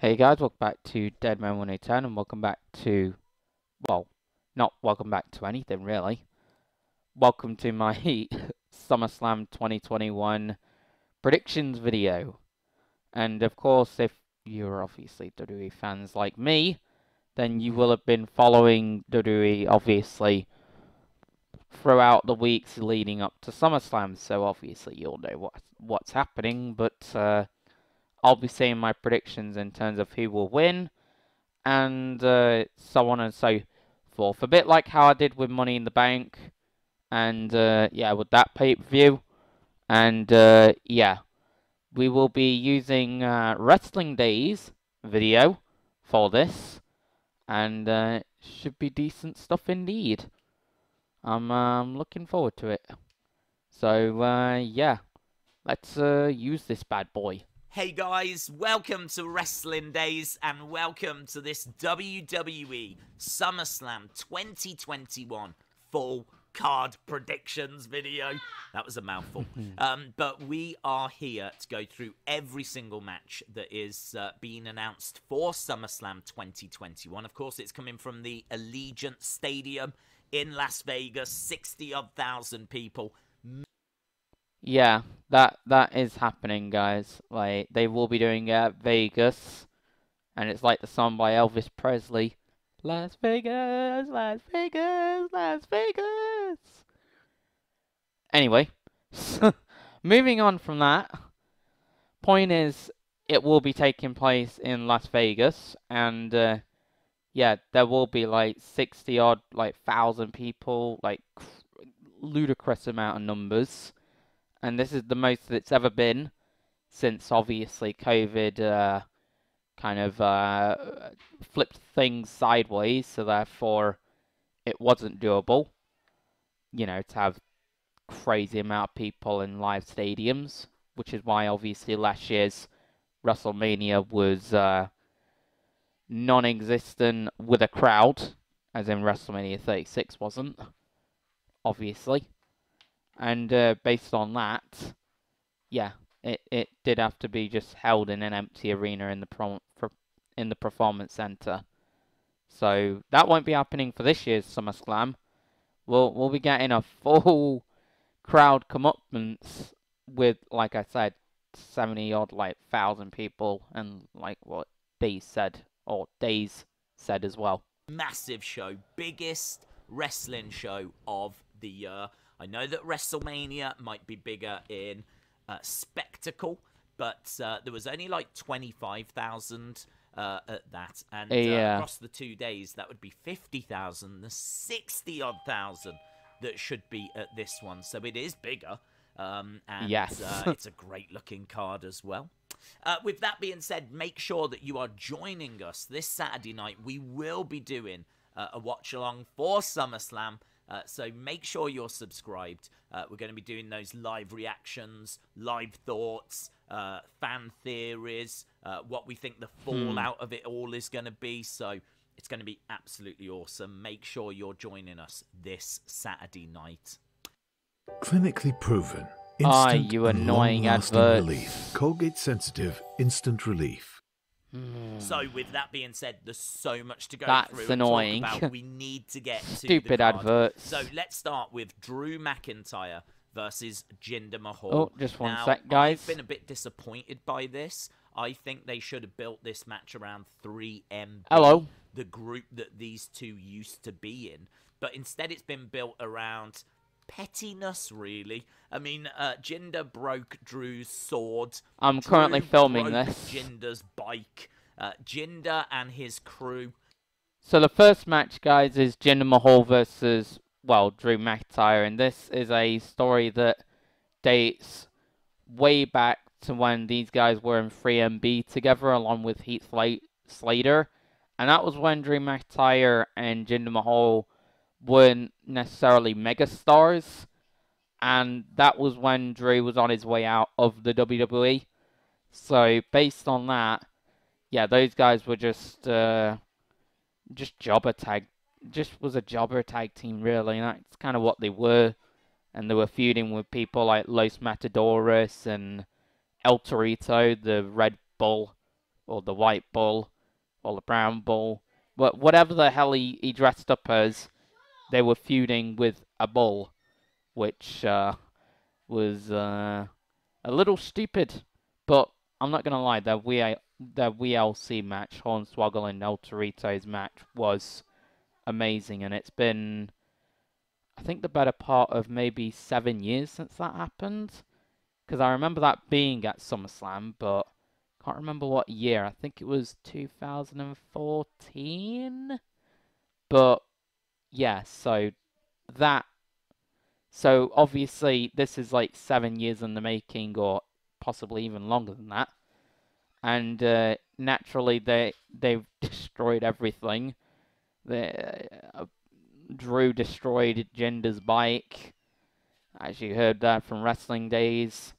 Hey guys, welcome back to Deadman 110 and welcome back to, well, not welcome back to anything really. Welcome to my SummerSlam 2021 predictions video. And of course, if you're obviously WWE fans like me, then you will have been following WWE obviously throughout the weeks leading up to SummerSlam. So obviously you'll know what's happening, but I'll be saying my predictions in terms of who will win and so on and so forth. A bit like how I did with Money in the Bank, and yeah, with that pay-per-view. And yeah, we will be using Wrestling Days video for this, and should be decent stuff indeed. I'm looking forward to it. So yeah, let's use this bad boy. Hey guys, welcome to Wrestling Days and welcome to this WWE Summerslam 2021 full card predictions video. That was a mouthful. But we are here to go through every single match that is being announced for SummerSlam 2021. Of course, it's coming from the Allegiant Stadium in Las Vegas, 60-odd thousand people. Yeah, that is happening, guys. Like, they will be doing it at Vegas, and it's like the song by Elvis Presley, Las Vegas, Las Vegas, Las Vegas. Anyway, moving on from that, point is, it will be taking place in Las Vegas, and yeah, there will be like 60-odd, like, thousand people, like, ludicrous amount of numbers. And this is the most that it's ever been since, obviously, COVID kind of flipped things sideways. So, therefore, it wasn't doable, you know, to have crazy amount of people in live stadiums. Which is why, obviously, last year's WrestleMania was non-existent with a crowd. As in WrestleMania 36 wasn't, obviously. And based on that, yeah, it did have to be just held in an empty arena in the Performance Center. So that won't be happening for this year's SummerSlam. We'll be getting a full crowd comeuppance with, like I said, 70-odd, like, thousand people, and like what Days said as well. Massive show, biggest wrestling show of the year. I know that WrestleMania might be bigger in spectacle, but there was only like 25,000 at that. And across the 2 days, that would be 50,000, the 60-odd thousand that should be at this one. So it is bigger. And yes. It's a great-looking card as well. With that being said, make sure that you are joining us this Saturday night. We will be doing a watch-along for SummerSlam. So make sure you're subscribed. We're going to be doing those live reactions, live thoughts, fan theories, what we think the fallout of it all is going to be. So it's going to be absolutely awesome. Make sure you're joining us this Saturday night. Clinically proven. Instant you and annoying long-lasting adverts. relief. Colgate Sensitive Instant Relief. So with that being said, there's so much to go That's through annoying. and talk about. We need to get to Stupid the card. adverts. So let's start with Drew McIntyre versus Jinder Mahal. Oh, just one now, sec, guys. I've been a bit disappointed by this. I think they should have built this match around 3MB, Hello. the group that these two used to be in. But instead it's been built around pettiness, really. I mean, Jinder broke Drew's sword. I'm currently filming broke this. Jinder's bike. Jinder and his crew. So the first match, guys, is Jinder Mahal versus, well, Drew McIntyre. And this is a story that dates way back to when these guys were in 3MB together, along with Heath Slater. And that was when Drew McIntyre and Jinder Mahal weren't necessarily megastars, and that was when Drew was on his way out of the WWE. So based on that, yeah, those guys were just jobber tag, just was a jobber tag team really, and that's kind of what they were. And they were feuding with people like Los Matadores and El Torito, the Red Bull, or the white bull, or the brown bull. But whatever the hell he dressed up as, they were feuding with a bull, which was a little stupid. But I'm not going to lie, the WLC match, Hornswoggle and El Torito's match, was amazing. And it's been, I think, the better part of maybe 7 years since that happened. Because I remember that being at SummerSlam, but can't remember what year. I think it was 2014. But yeah, so obviously this is like 7 years in the making, or possibly even longer than that. And naturally they've destroyed everything. Drew destroyed Jinder's bike, as you heard that from Wrestling Days.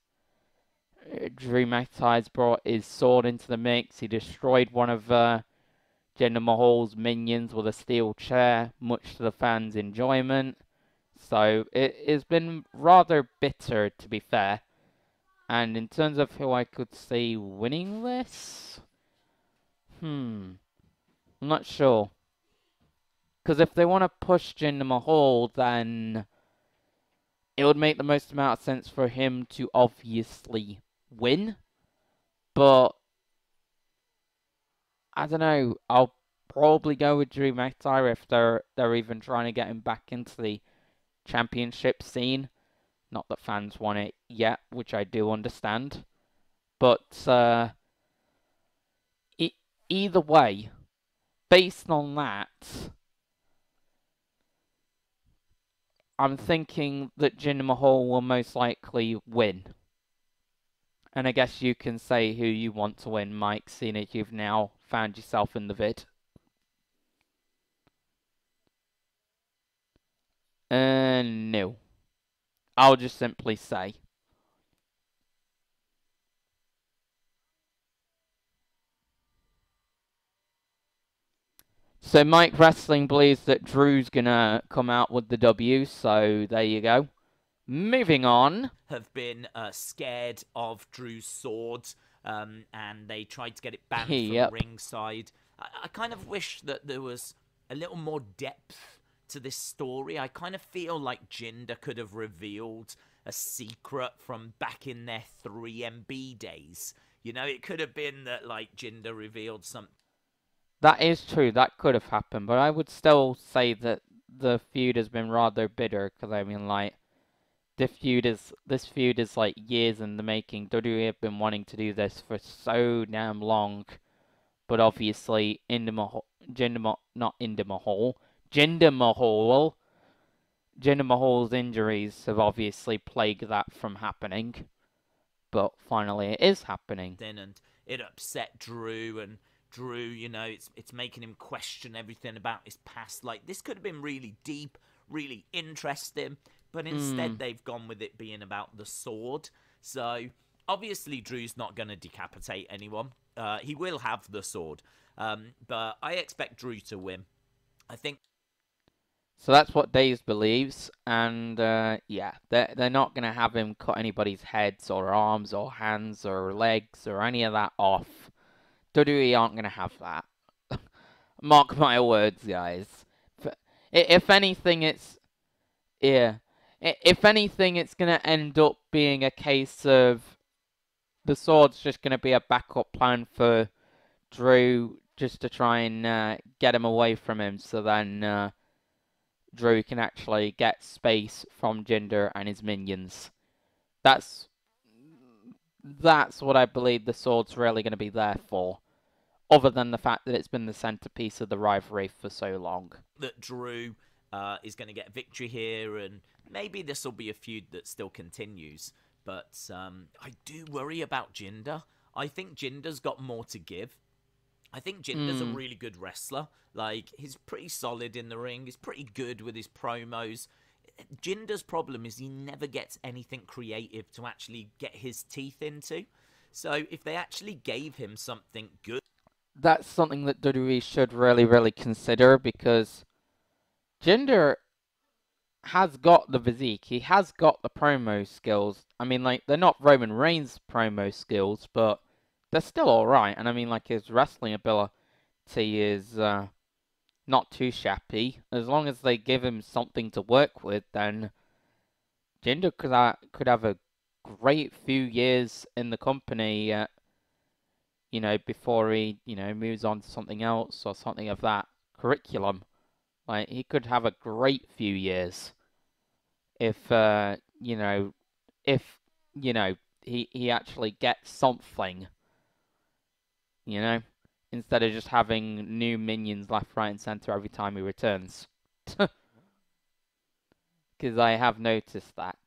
Drew McIntyre's brought his sword into the mix. He destroyed one of Jinder Mahal's minions with a steel chair, much to the fans' enjoyment. So it has been rather bitter, to be fair. And in terms of who I could see winning this, I'm not sure. Because if they want to push Jinder Mahal, then it would make the most amount of sense for him to obviously win. But I don't know. I'll probably go with Drew McIntyre if they're even trying to get him back into the championship scene. Not that fans want it yet, which I do understand. But either way, based on that, I'm thinking that Jinder Mahal will most likely win. And I guess you can say who you want to win, Mike, seeing as you've now found yourself in the vid. No. I'll just simply say. So Mike Wrestling believes that Drew's gonna come out with the W, so there you go. Moving on. Have been scared of Drew's sword, and they tried to get it banned Yep. from ringside. I kind of wish that there was a little more depth to this story. I kind of feel like Jinder could have revealed a secret from back in their 3MB days. You know, it could have been that, like, Jinder revealed something. That is true, that could have happened, but I would still say that the feud has been rather bitter, because I mean, like, this feud is like years in the making. WWE have been wanting to do this for so damn long, but obviously Jinder Mahal's injuries have obviously plagued that from happening, but finally it is happening. And it upset Drew, and Drew, you know, it's making him question everything about his past. Like, this could have been really deep, really interesting, but instead they've gone with it being about the sword. So obviously Drew's not going to decapitate anyone. He will have the sword, but I expect Drew to win. I think. So that's what Daves believes, and yeah, they're not going to have him cut anybody's heads or arms or hands or legs or any of that off. WWE aren't going to have that. Mark my words, guys. If anything, it's going to end up being a case of the sword's just going to be a backup plan for Drew, just to try and get him away from him, so then Drew can actually get space from Jinder and his minions. That's what I believe the sword's really going to be there for, other than the fact that it's been the centerpiece of the rivalry for so long. That Drew is going to get victory here, and maybe this will be a feud that still continues. But I do worry about Jinder. I think Jinder's got more to give. I think Jinder's a really good wrestler. Like, he's pretty solid in the ring. He's pretty good with his promos. Jinder's problem is he never gets anything creative to actually get his teeth into. So if they actually gave him something good... That's something that WWE should really, really consider, because Jinder has got the physique. He has got the promo skills. I mean, like, they're not Roman Reigns' promo skills, but they're still alright. And I mean, like, his wrestling ability is not too shabby. As long as they give him something to work with, then Jinder could have a great few years in the company, before he, moves on to something else or something of that curriculum. Like, he could have a great few years if, he actually gets something, instead of just having new minions left, right, and center every time he returns. Because I have noticed that.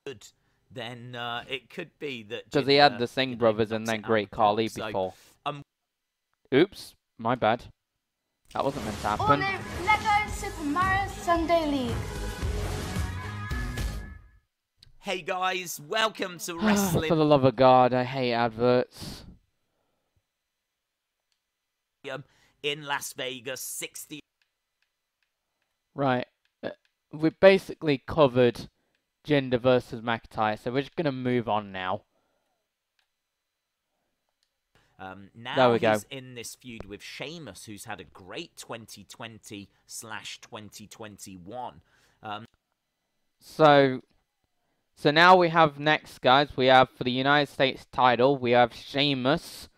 Good. Then it could be that Because he had the Singh brothers and then Great Khali before. Oops, my bad. That wasn't meant to happen. Lego Super Mario Sunday League. Hey guys, welcome to Wrestling. For the love of God, I hate adverts. In Las Vegas, 60. Right. We've basically covered Jinder versus Mcintyre, so we're just going to move on now. Now he's in this feud with Sheamus, who's had a great 2020/2021. So now we have next, guys. We have for the United States title, we have Sheamus,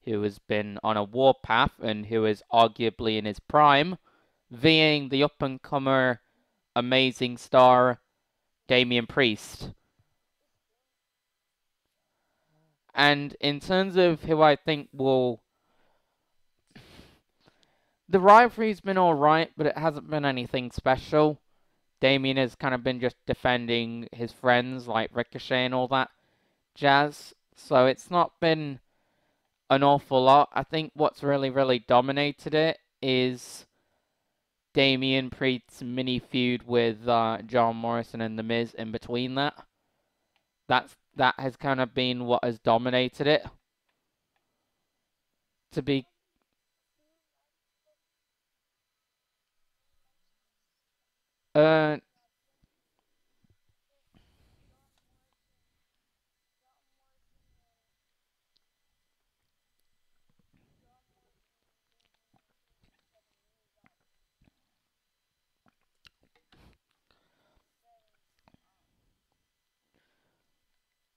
who has been on a warpath and who is arguably in his prime, being the up-and-comer amazing star Damian Priest. And in terms of who I think will... The rivalry's been alright, but it hasn't been anything special. Damian has kind of been just defending his friends like Ricochet and all that jazz. So it's not been an awful lot. I think what's really, really dominated it is Damian Priest's mini feud with John Morrison and The Miz in between that. That has kind of been what has dominated it. To be...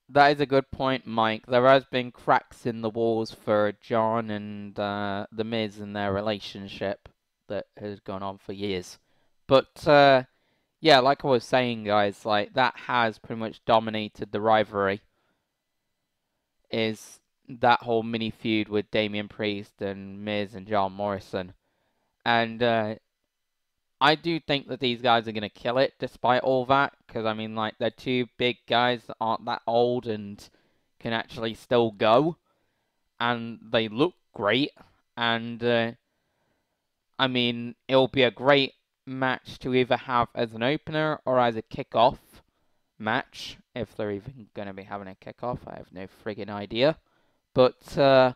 That is a good point, Mike. There has been cracks in the walls for John and The Miz and their relationship that has gone on for years. But, yeah, like I was saying, guys, like, that has pretty much dominated the rivalry. Is that whole mini feud with Damian Priest and Miz and John Morrison. And, I do think that these guys are going to kill it despite all that. Because, I mean, like, they're two big guys that aren't that old and can actually still go. And they look great. And, I mean, it'll be a great match to either have as an opener or as a kickoff match. If they're even going to be having a kickoff, I have no friggin' idea. But,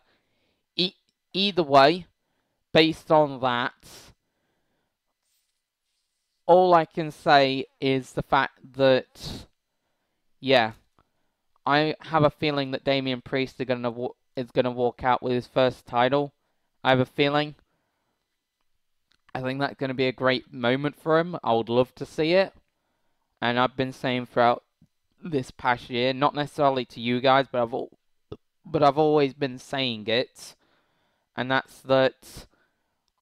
either way, based on that... all I can say is the fact that, yeah, I have a feeling that Damian Priest is going to walk out with his first title. I have a feeling. I think that's going to be a great moment for him. I would love to see it. And I've been saying throughout this past year, not necessarily to you guys, but I've always been saying it. And that's that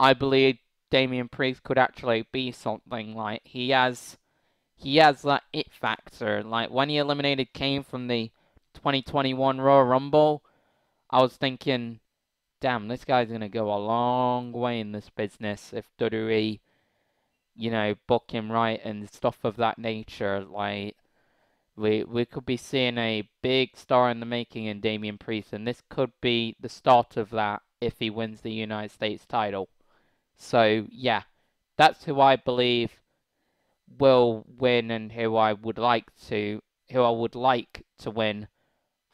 I believe Damian Priest could actually be something. Like, he has that it factor. Like, when he eliminated Kane from the 2021 Royal Rumble, I was thinking, damn, this guy's going to go a long way in this business if WWE, book him right and stuff of that nature. Like, we could be seeing a big star in the making in Damian Priest, and this could be the start of that if he wins the United States title. So, yeah, that's who I believe will win and who I would like to win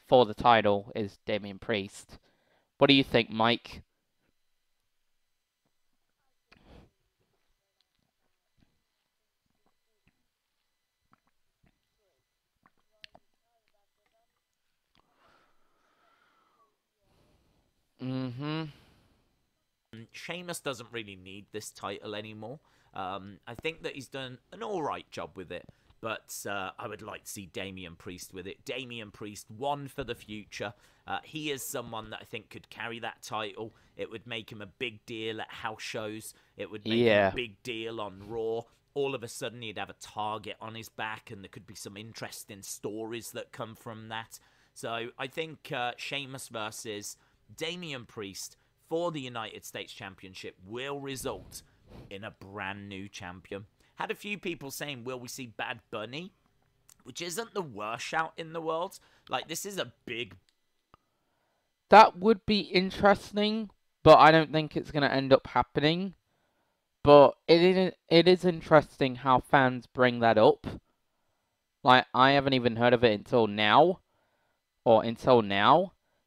for the title is Damian Priest. What do you think, Mike? Mm-hmm. Sheamus doesn't really need this title anymore. I think that he's done an alright job with it, but I would like to see Damian Priest with it. Damian Priest, one for the future. He is someone that I think could carry that title. It would make him a big deal at house shows. It would make him a big deal on Raw. All of a sudden, he'd have a target on his back, and there could be some interesting stories that come from that. So I think Sheamus versus Damian Priest for the United States Championship will result in a brand new champion. Had a few people saying, will we see Bad Bunny? Which isn't the worst shout in the world. Like, this is a big... That would be interesting, but I don't think it's going to end up happening. But it is interesting how fans bring that up. Like, I haven't even heard of it until now.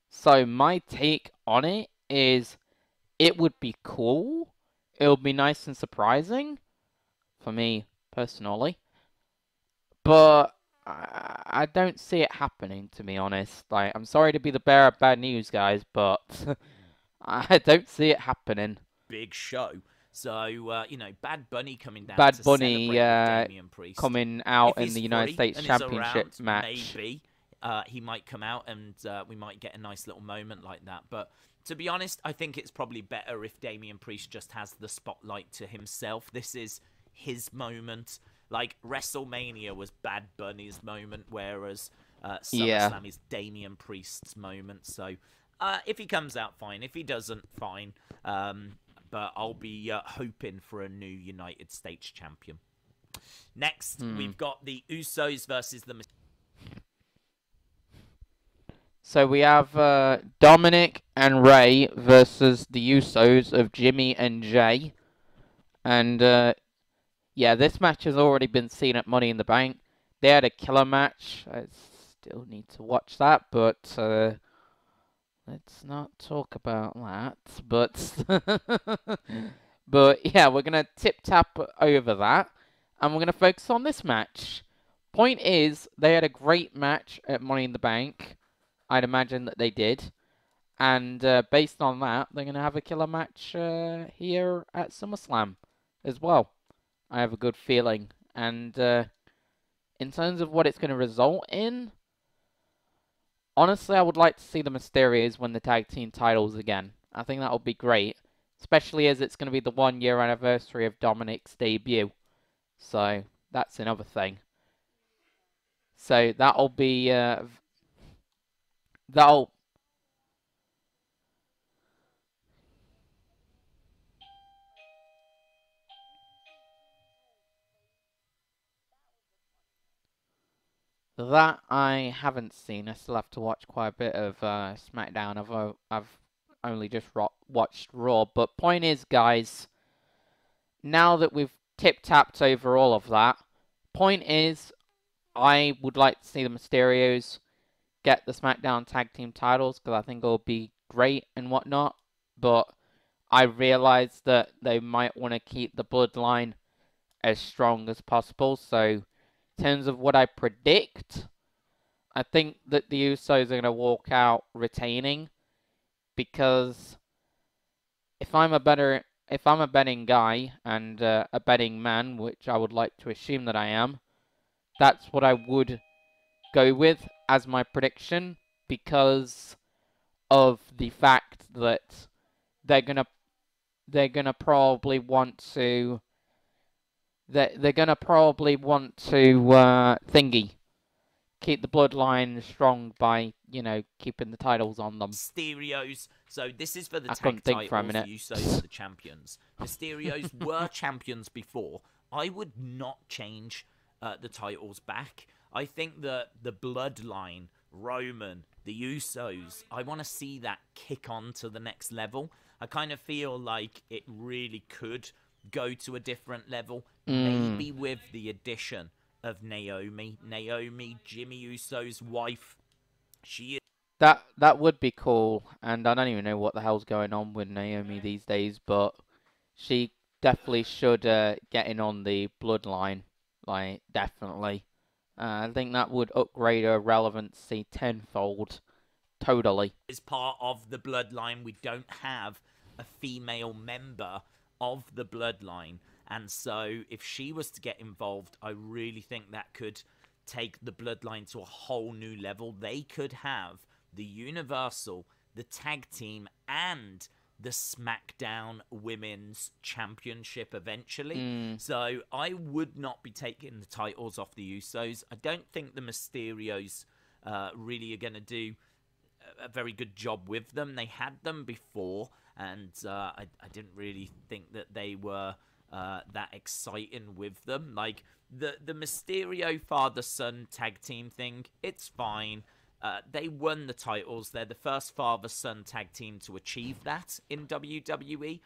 So my take on it is it would be cool. It would be nice and surprising. For me, personally. But I don't see it happening, to be honest. Like, I'm sorry to be the bearer of bad news, guys, but I don't see it happening. Big show. So, you know, Bad Bunny coming down Bad to Bunny celebrate with Damian Priest. coming out in the United States Championship around, match. Maybe he might come out and we might get a nice little moment like that. But to be honest, I think it's probably better if Damian Priest just has the spotlight to himself. This is his moment. Like, WrestleMania was Bad Bunny's moment, whereas SummerSlam is Damian Priest's moment. So if he comes out, fine. If he doesn't, fine. But I'll be hoping for a new United States champion. Next, we've got the Usos versus the... So we have Dominic and Ray versus the Usos of Jimmy and Jay. And, yeah, this match has already been seen at Money in the Bank. They had a killer match. I still need to watch that, but let's not talk about that. But yeah, we're going to tip-tap over that. And we're going to focus on this match. Point is, they had a great match at Money in the Bank. I'd imagine that they did. And based on that, they're going to have a killer match here at SummerSlam as well. I have a good feeling. And in terms of what it's going to result in, honestly, I would like to see the Mysterios win the tag team titles again. I think that would be great. Especially as it's going to be the 1 year anniversary of Dominic's debut. So, that's another thing. So, that'll be... That I haven't seen. I still have to watch quite a bit of Smackdown. I've only just watched Raw. But point is, guys, now that we've tip-tapped over all of that, point is, I would like to see the Mysterios get the SmackDown tag team titles, because I think it'll be great and whatnot. But I realize that they might want to keep the bloodline as strong as possible. So, in terms of what I predict, I think that the Usos are going to walk out retaining, because if I'm a betting guy and a betting man, which I would like to assume that I am, that's what I would go with as my prediction, because of the fact that they're gonna probably want to thingy, keep the bloodline strong by, you know, keeping the titles on them. Mysterios. So this is for the tag titles. The Usos are the champions. Mysterios were champions before. I would not change the titles back. I think that the bloodline, Roman, the Usos, I want to see that kick on to the next level. I kind of feel like it really could go to a different level, maybe with the addition of Naomi. Naomi, Jimmy Uso's wife. She is... That would be cool, and I don't even know what the hell's going on with Naomi these days, but she definitely should get in on the bloodline, like, definitely. I think that would upgrade her relevancy tenfold, Totally. Is part of the bloodline. We don't have a female member of the bloodline. And so if she was to get involved, I really think that could take the bloodline to a whole new level. They could have the Universal, the Tag Team, and the Smackdown Women's Championship eventually. So I would not be taking the titles off the Usos. I don't think the Mysterios really are going to do a very good job with them. They had them before, and I didn't really think that they were that exciting with them. Like, the Mysterio father-son tag team thing, it's fine. They won the titles. They're the first father-son tag team to achieve that in WWE,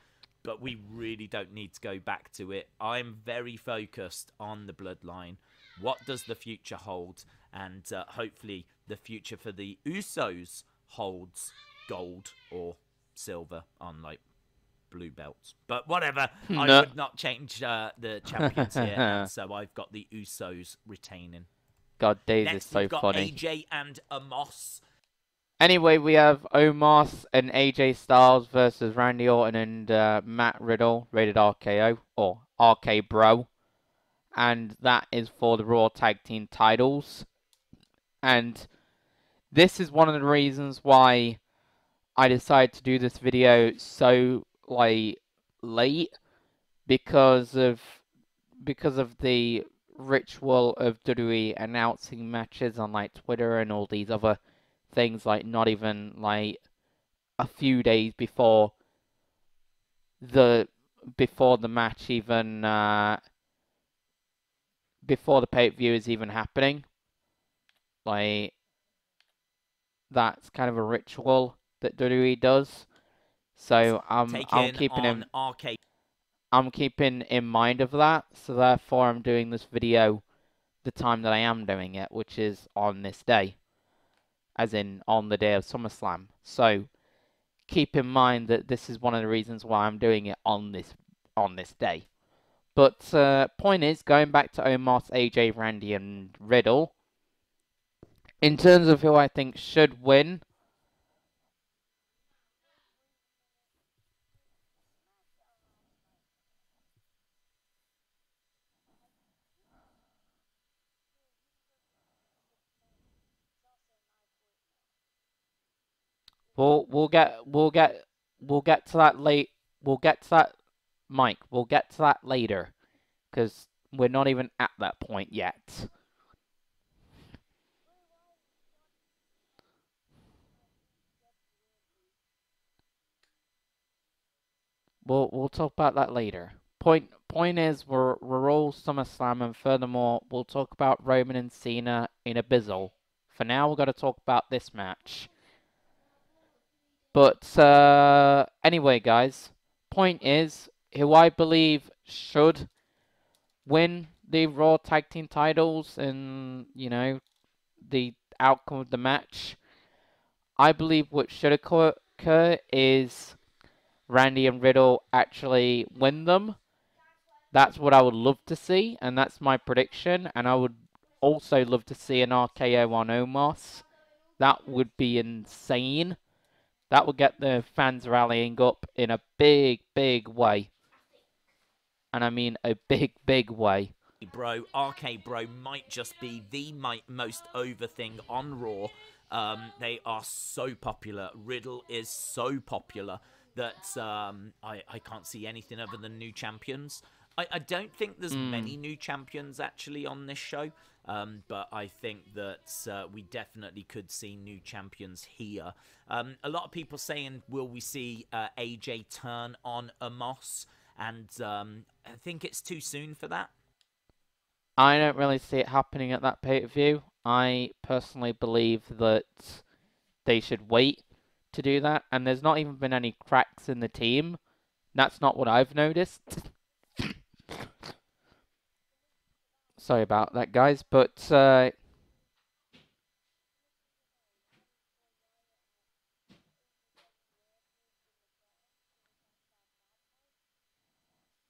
but we really don't need to go back to it. I'm very focused on the bloodline. What does the future hold? And hopefully the future for the Usos holds gold or silver on, like, blue belts. But whatever, I would not change the champions here, and so I've got the Usos retaining. God, Dave is Next, so we've got funny. AJ and Amos. Anyway, we have Omos and AJ Styles versus Randy Orton and Matt Riddle, rated RKO, or RK Bro. And that is for the Raw Tag Team titles. And this is one of the reasons why I decided to do this video so, like, late. Because of the ritual of WWE announcing matches on, like, Twitter and all these other things, like, not even, like, a few days before the match even, before the pay-per-view is even happening. Like, that's kind of a ritual that WWE does. So I'm keeping in mind of that. So therefore I'm doing this video the time that I am doing it, which is on this day. As in on the day of SummerSlam. So keep in mind that this is one of the reasons why I'm doing it on this day. But point is, going back to Omos, AJ, Randy, and Riddle, in terms of who I think should win, we'll get to that late. We'll get to that, Mike. We'll get to that later, because we're not even at that point yet. We'll talk about that later. Point is, we're all SummerSlam, and furthermore, we'll talk about Roman and Cena in Abyssal. For now, we've got to talk about this match. But anyway, guys, point is, who I believe should win the Raw Tag Team titles and, you know, the outcome of the match, I believe what should occur is Randy and Riddle actually win them. That's what I would love to see, and that's my prediction. And I would also love to see an RKO on Omos. That would be insane. That would get the fans rallying up in a big, big way. And I mean a big, big way. Bro, RK Bro might just be the most over thing on Raw. They are so popular. Riddle is so popular that I can't see anything other than new champions. I don't think there's many new champions actually on this show, but I think that we definitely could see new champions here. A lot of people saying, will we see AJ turn on Amos? And I think it's too soon for that. I don't really see it happening at that pay-per-view. I personally believe that they should wait to do that, and there's not even been any cracks in the team. That's not what I've noticed. Sorry about that, guys, but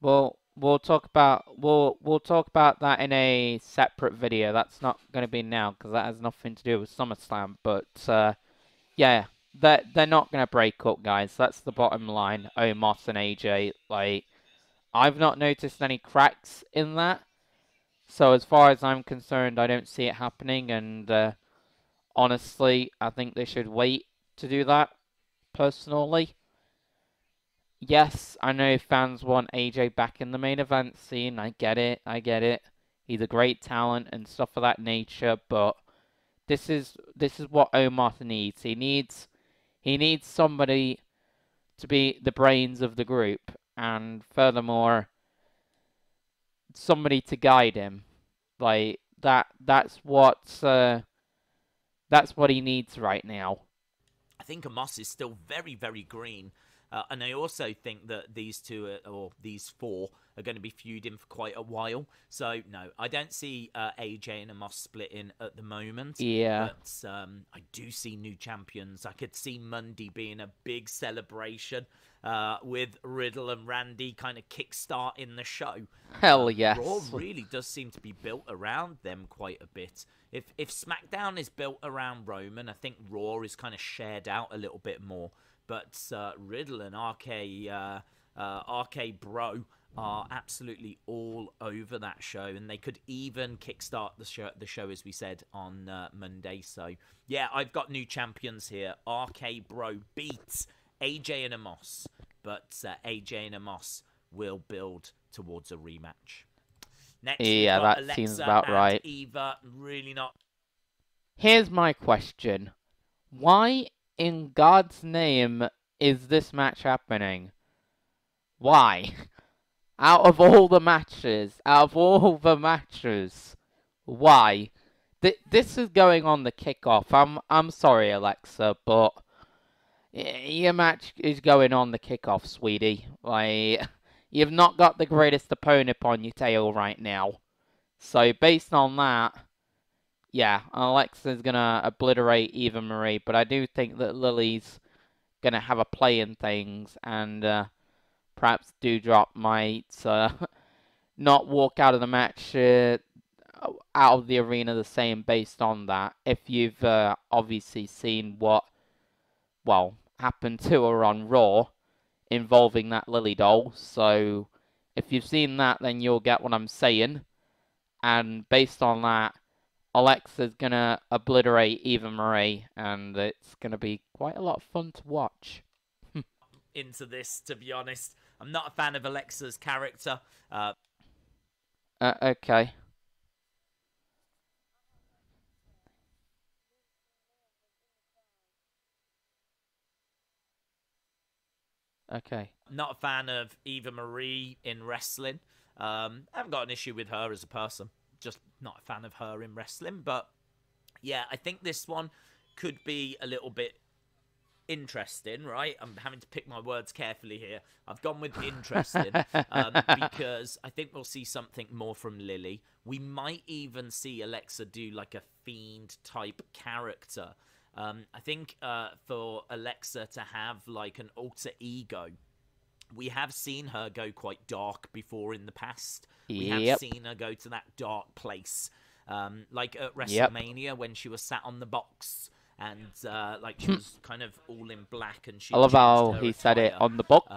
we'll talk about that in a separate video. That's not going to be now because that has nothing to do with SummerSlam. But yeah, they're not gonna break up, guys. That's the bottom line. Omos and AJ, like, I've not noticed any cracks in that. So as far as I'm concerned, I don't see it happening, and honestly, I think they should wait to do that, personally. Yes, I know fans want AJ back in the main event scene. I get it. He's a great talent and stuff of that nature, but this is what Omos needs. He needs somebody to be the brains of the group, and furthermore, somebody to guide him. Like that's what he needs right now. I think Amos is still very, very green. And I also think that these two, or these four, are going to be feuding for quite a while. So, no, I don't see AJ and Amos splitting at the moment. Yeah. But I do see new champions. I could see Monday being a big celebration with Riddle and Randy kind of kickstarting the show. Hell yes. Raw really does seem to be built around them quite a bit. If SmackDown is built around Roman, I think Raw is kind of shared out a little bit more. But Riddle and RK Bro are absolutely all over that show, and they could even kickstart the show, as we said, on Monday. So, yeah, I've got new champions here. RK Bro beats AJ and Amos, but AJ and Amos will build towards a rematch. Next, yeah, that Alexa seems about and right. Eva, really not. Here's my question. Why in God's name is this match happening? Why? Out of all the matches, why? This is going on the kickoff. I'm sorry, Alexa, but your match is going on the kickoff, sweetie. Like, you've not got the greatest opponent on your tail right now. So based on that, yeah, Alexa's gonna obliterate Eva Marie, but I do think that Lily's gonna have a play in things, and perhaps Doudrop might not walk out of the match out of the arena the same based on that. If you've obviously seen what, well, happened to her on Raw involving that Lily doll, so if you've seen that, then you'll get what I'm saying. And based on that, Alexa's gonna obliterate Eva Marie, and it's gonna be quite a lot of fun to watch. Into this, to be honest, I'm not a fan of Alexa's character. Okay. Okay. Not a fan of Eva Marie in wrestling. I haven't got an issue with her as a person. Just not a fan of her in wrestling. But yeah, I think this one could be a little bit interesting, right? I'm having to pick my words carefully here. I've gone with interesting because I think we'll see something more from Lily. We might even see Alexa do like a Fiend type character. I think for Alexa to have like an alter ego, we have seen her go quite dark before in the past. We have seen her go to that dark place. Like at WrestleMania when she was sat on the box and like she was kind of all in black and she I love how her he attire, said it on the box.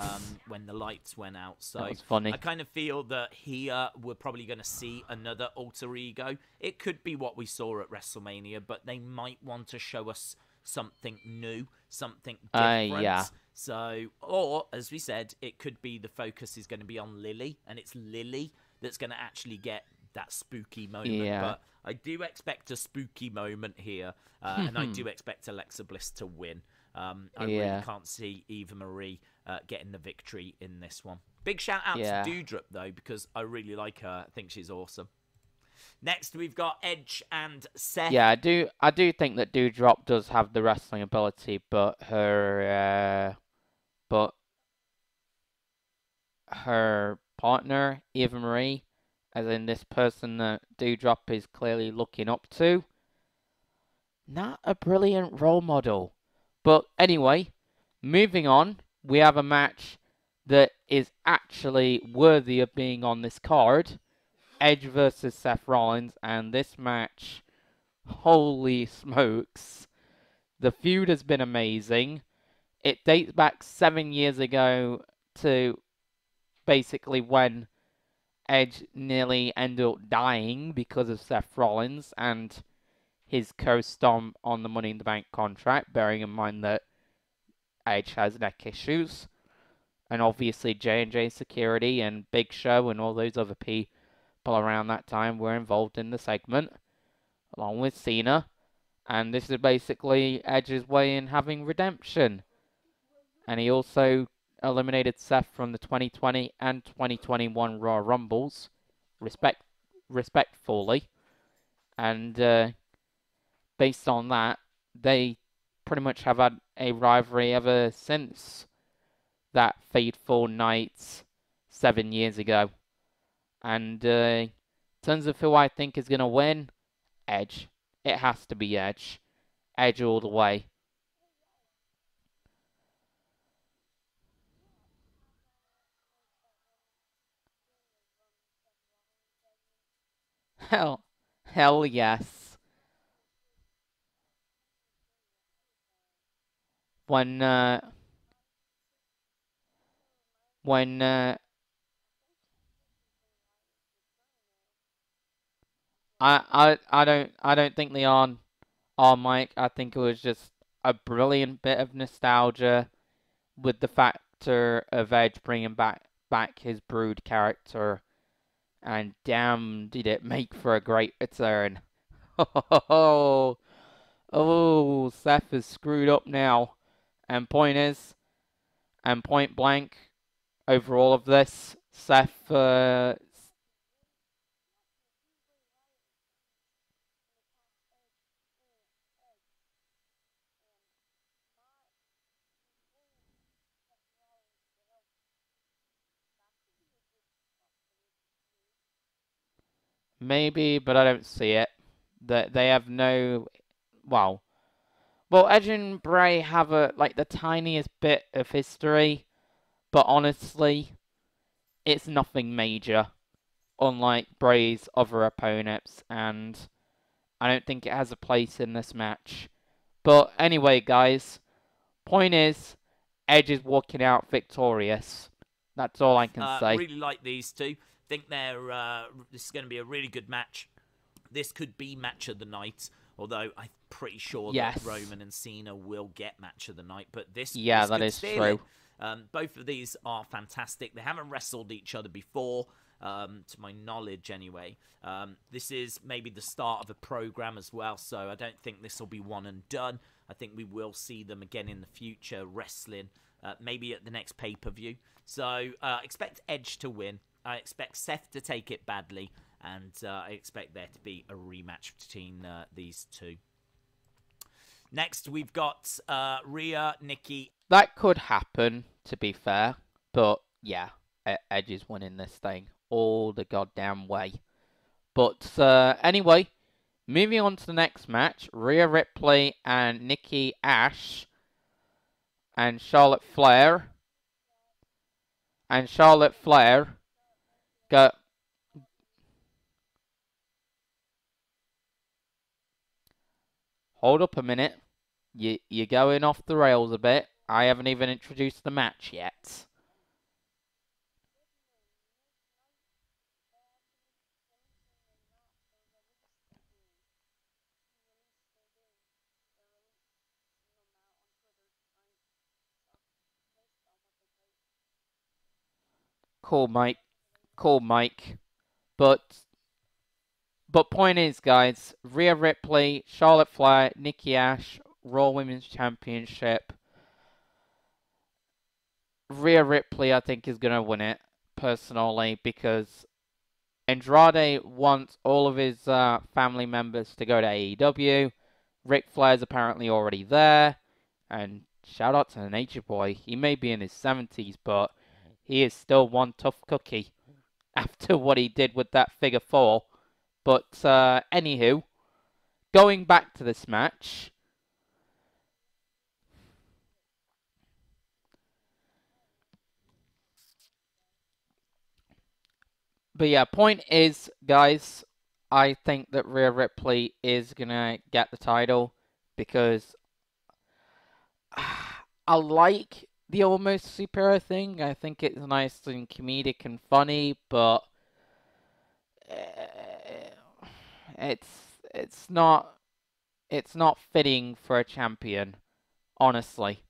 when the lights went out. So that was funny. I kind of feel that here we're probably going to see another alter ego. It could be what we saw at WrestleMania, but they might want to show us something new, something different. Yeah. So, or as we said, it could be the focus is going to be on Lily, and it's Lily that's going to actually get that spooky moment. Yeah. But I do expect a spooky moment here, and I do expect Alexa Bliss to win. I really can't see Eva Marie getting the victory in this one. Big shout out to Doudrop, though, because I really like her. I think she's awesome. Next, we've got Edge and Seth. Yeah, I do think that Doudrop does have the wrestling ability, but her partner, Eva Marie, as in this person that Doudrop is clearly looking up to, not a brilliant role model. But anyway, moving on, we have a match that is actually worthy of being on this card. Edge versus Seth Rollins, and this match, holy smokes, The feud has been amazing. It dates back 7 years ago to basically when Edge nearly ended up dying because of Seth Rollins and his co-stomp on the Money in the Bank contract, bearing in mind that Edge has neck issues. And obviously J&J Security and Big Show and all those other people around that time were involved in the segment, along with Cena. And this is basically Edge's way in having redemption. And he also eliminated Seth from the 2020 and 2021 Royal Rumbles, respectfully. And based on that, they pretty much have had a rivalry ever since that fateful night 7 years ago. And in terms of who I think is going to win, Edge. It has to be Edge. Edge all the way. Hell yes. When I don't think they are Mike. I think it was just a brilliant bit of nostalgia with the factor of Edge bringing back his Brood character, and damn did it make for a great return. Oh, Seth is screwed up now. And point blank, over all of this, Seth, maybe, but I don't see it. They have no, well, Edge and Bray have the tiniest bit of history, but honestly, it's nothing major, unlike Bray's other opponents, and I don't think it has a place in this match. But anyway, guys, point is, Edge is walking out victorious. That's all I can say. Really like these two. Think this is going to be a really good match. This could be match of the night, although I'm pretty sure that Roman and Cena will get match of the night. But this that is true. Both of these are fantastic. They haven't wrestled each other before, to my knowledge anyway. This is maybe the start of a program as well, so I don't think this will be one and done. I think we will see them again in the future wrestling, maybe at the next pay-per-view. So expect Edge to win. I expect Seth to take it badly, and I expect there to be a rematch between these two. Next, we've got Rhea, Nikki. That could happen, to be fair, but yeah, Edge is winning this thing all the goddamn way. But anyway, moving on to the next match, Rhea Ripley and Nikki Ash and Charlotte Flair. And Charlotte Flair got... Hold up a minute. You're going off the rails a bit. I haven't even introduced the match yet. Cool, Mike. Cool, Mike. But point is, guys, Rhea Ripley, Charlotte Flair, Nikki Ash, Raw Women's Championship. Rhea Ripley, I think, is going to win it, personally, because Andrade wants all of his family members to go to AEW. Ric Flair's apparently already there. And shout out to the Nature Boy. He may be in his 70s, but he is still one tough cookie after what he did with that figure 4. But anywho, going back to this match. But yeah, point is, guys, I think that Rhea Ripley is going to get the title because I like the almost superhero thing. I think it's nice and comedic and funny, but it's not fitting for a champion, honestly.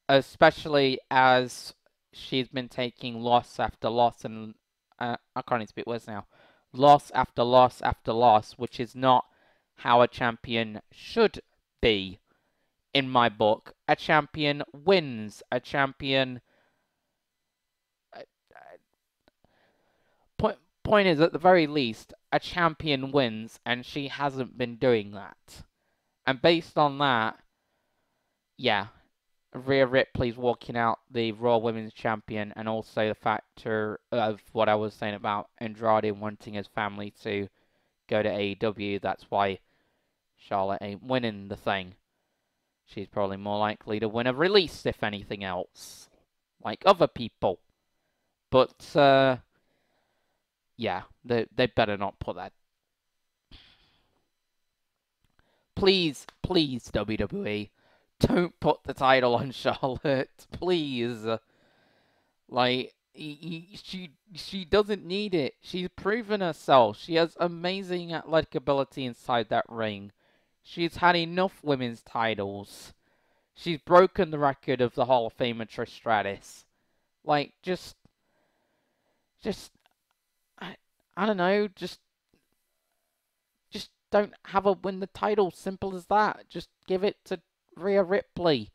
Especially as she's been taking loss after loss, and I can't even speak words now. Loss after loss after loss, which is not how a champion should be. In my book, a champion wins. A champion. Point is, at the very least, a champion wins, and she hasn't been doing that. And based on that, yeah, Rhea Ripley's walking out the Raw Women's Champion, and also the factor of what I was saying about Andrade wanting his family to go to AEW. That's why Charlotte ain't winning the thing. She's probably more likely to win a release, if anything else, like other people. But yeah, they better not put that. Please, please, WWE, don't put the title on Charlotte, please. Like, she doesn't need it. She's proven herself. She has amazing athletic ability inside that ring. She's had enough women's titles. She's broken the record of the Hall of Famer Trish Stratus. Like, just I don't know, just don't have her win the title. Simple as that. Just give it to Rhea Ripley.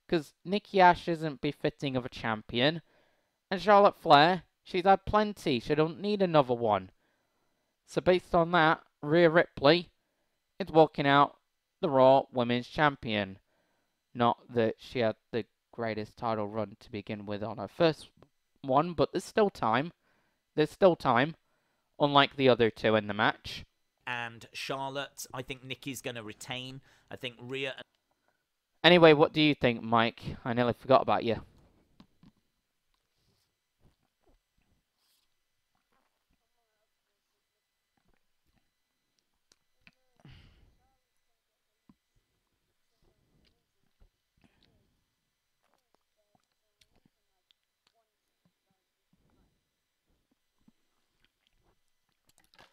Because Nikki Ash isn't befitting of a champion. And Charlotte Flair, she's had plenty. She don't need another one. So based on that, Rhea Ripley is walking out the Raw Women's Champion. Not that she had the greatest title run to begin with on her first one, but there's still time. There's still time. Unlike the other two in the match. And Charlotte, I think Nikki's going to retain. I think Rhea... Anyway, what do you think, Mike? I nearly forgot about you.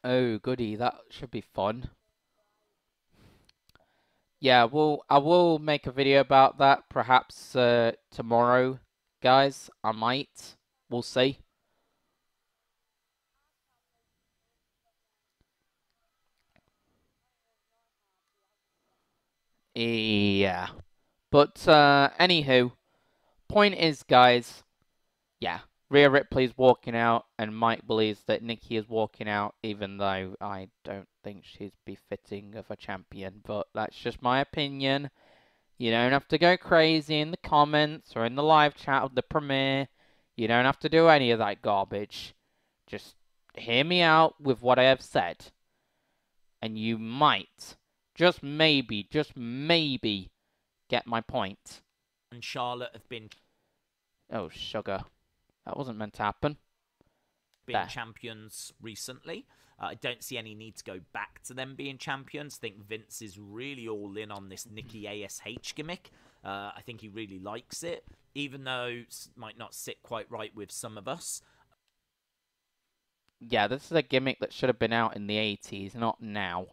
Oh, goody. That should be fun. Yeah, I will make a video about that, perhaps tomorrow, guys. I might. We'll see. Yeah. But, anywho, point is, guys, yeah, Rhea Ripley's walking out, and Mike believes that Nikki is walking out, even though I don't think she's befitting of a champion. But that's just my opinion. You don't have to go crazy in the comments or in the live chat of the premiere. You don't have to do any of that garbage. Just hear me out with what I have said. And you might, just maybe, get my point. And Charlotte have been... Oh, sugar. That wasn't meant to happen. Champions recently. I don't see any need to go back to them being champions. I think Vince is really all in on this Nikki ASH gimmick. I think he really likes it, even though it might not sit quite right with some of us. Yeah, this is a gimmick that should have been out in the 80s, not now.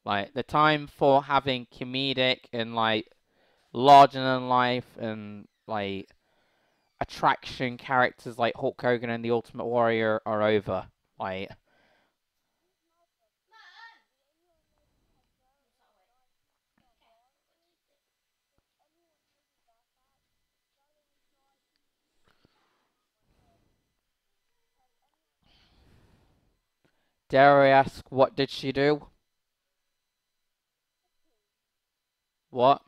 Like, the time for having comedic and, like, larger than life and, like, attraction characters like Hulk Hogan and the Ultimate Warrior are over. Like, dare I ask, what did she do? What?